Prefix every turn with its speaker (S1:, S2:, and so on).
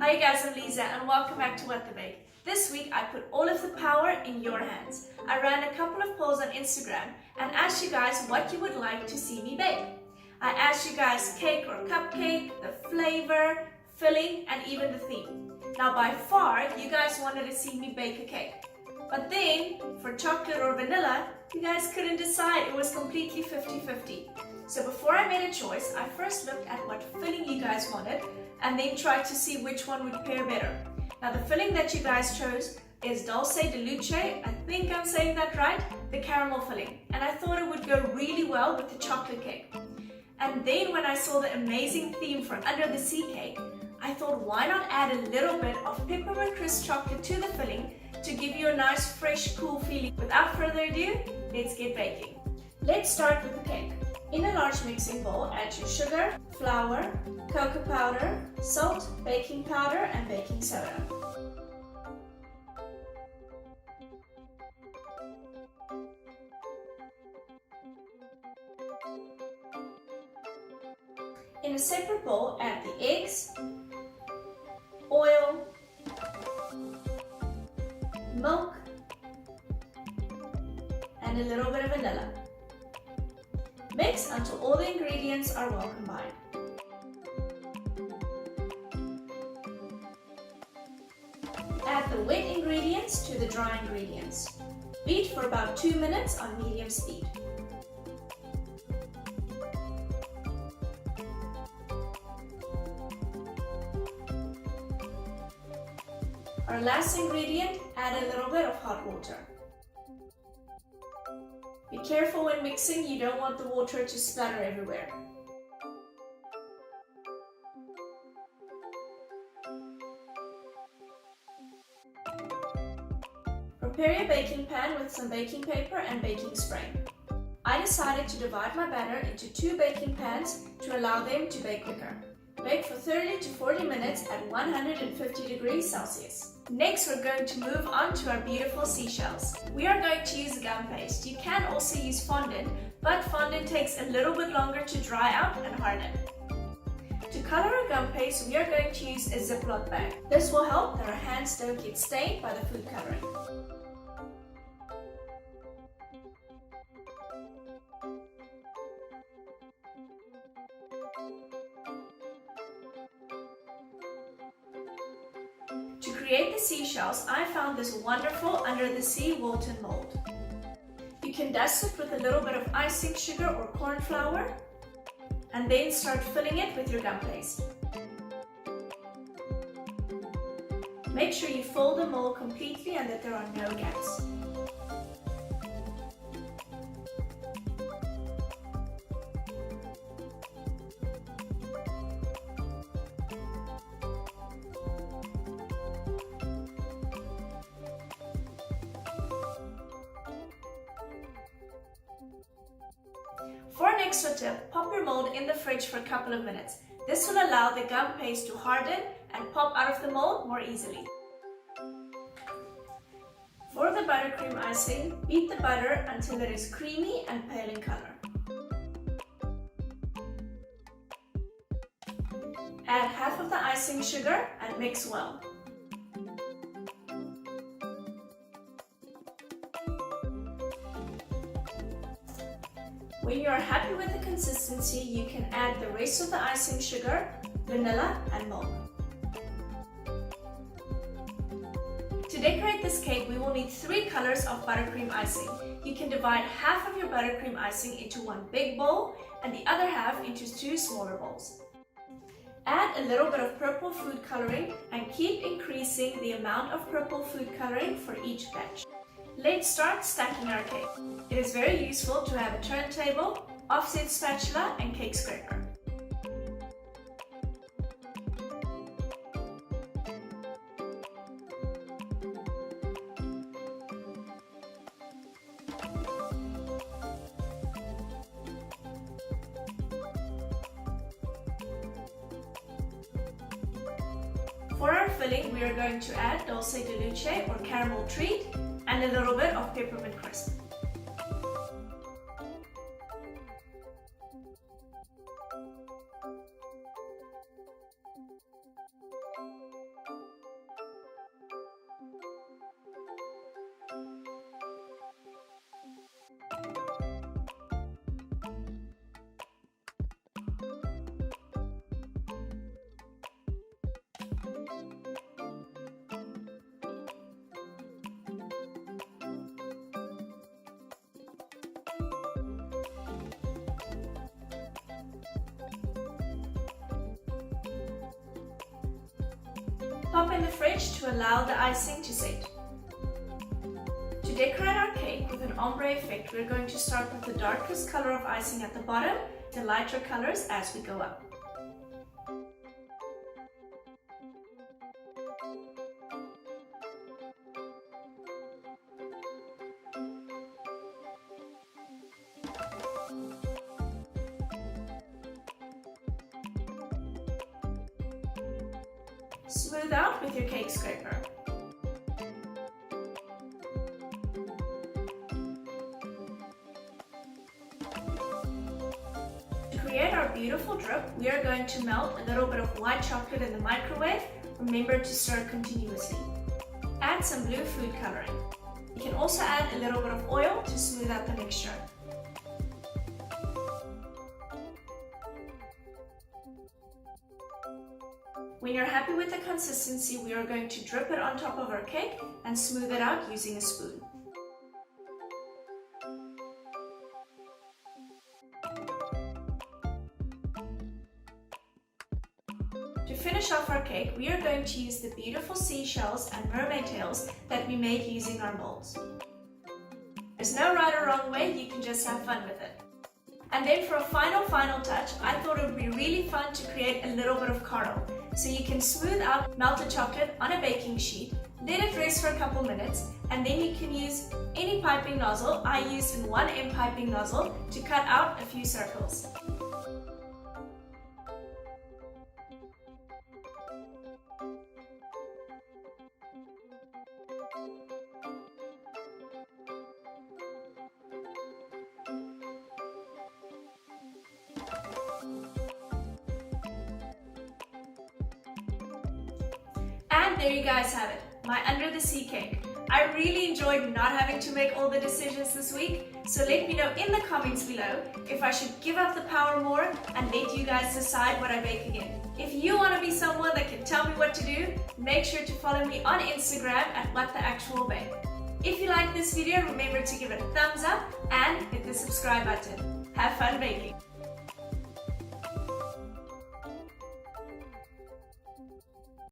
S1: Hi guys, I'm Lisa and welcome back to What the Bake. This week I put all of the power in your hands. I ran a couple of polls on Instagram and asked you guys what you would like to see me bake. I asked you guys cake or cupcake, the flavor, filling, and even the theme. Now by far, you guys wanted to see me bake a cake. But then, for chocolate or vanilla, you guys couldn't decide. It was completely 50-50. So before I made a choice, I first looked at what filling you guys wanted and then tried to see which one would pair better. Now the filling that you guys chose is dulce de luche, I think I'm saying that right, the caramel filling. And I thought it would go really well with the chocolate cake. And then when I saw the amazing theme for Under the Sea cake, I thought why not add a little bit of peppermint crisp chocolate to the filling to give you a nice fresh cool feeling. Without further ado, let's get baking. Let's start with the cake. In a large mixing bowl, add your sugar, flour, cocoa powder, salt, baking powder, and baking soda. In a separate bowl, add the eggs, oil, milk, and a little bit of vanilla. Mix until all the ingredients are well combined. Add the wet ingredients to the dry ingredients. Beat for about 2 minutes on medium speed. Our last ingredient, add a little bit of hot water. Be careful when mixing, you don't want the water to splatter everywhere. Prepare your baking pan with some baking paper and baking spray. I decided to divide my batter into 2 baking pans to allow them to bake quicker. Bake for 30 to 40 minutes at 150 degrees Celsius. Next, we're going to move on to our beautiful seashells. We are going to use gum paste. You can also use fondant, but fondant takes a little bit longer to dry out and harden. To color our gum paste, we are going to use a Ziploc bag. This will help that our hands don't get stained by the food coloring. To create the seashells, I found this wonderful Under the Sea Walton mold. You can dust it with a little bit of icing sugar or corn flour, and then start filling it with your gum paste. Make sure you fill the mold completely and that there are no gaps. For an extra tip, pop your mold in the fridge for a couple of minutes. This will allow the gum paste to harden and pop out of the mold more easily. For the buttercream icing, beat the butter until it is creamy and pale in color. Add half of the icing sugar and mix well. When you are happy with the consistency, you can add the rest of the icing sugar, vanilla, and milk. To decorate this cake, we will need 3 colors of buttercream icing. You can divide half of your buttercream icing into one big bowl and the other half into 2 smaller bowls. Add a little bit of purple food coloring and keep increasing the amount of purple food coloring for each batch. Let's start stacking our cake. It is very useful to have a turntable, offset spatula, and cake scraper. For our filling, we are going to add dulce de luche or caramel treat and a little bit of peppermint crisp. Pop in the fridge to allow the icing to set. To decorate our cake with an ombre effect, we're going to start with the darkest color of icing at the bottom, the lighter colors as we go up. Smooth out with your cake scraper. To create our beautiful drip, we are going to melt a little bit of white chocolate in the microwave. Remember to stir continuously. Add some blue food coloring. You can also add a little bit of oil to smooth out the mixture. When you're happy with the consistency, we are going to drip it on top of our cake and smooth it out using a spoon. To finish off our cake, we are going to use the beautiful seashells and mermaid tails that we made using our molds. There's no right or wrong way, you can just have fun with it. And then for a final touch, I thought it would be really fun to create a little bit of caramel. So you can smooth out melted chocolate on a baking sheet, let it rest for a couple minutes, and then you can use any piping nozzle. I used an 1M piping nozzle to cut out a few circles. And there you guys have it, my under the sea cake. I really enjoyed not having to make all the decisions this week, so let me know in the comments below if I should give up the power more and let you guys decide what I bake again. If you want to be someone that can tell me what to do, make sure to follow me on Instagram at WhatTheActualBake. If you like this video, remember to give it a thumbs up and hit the subscribe button. Have fun baking!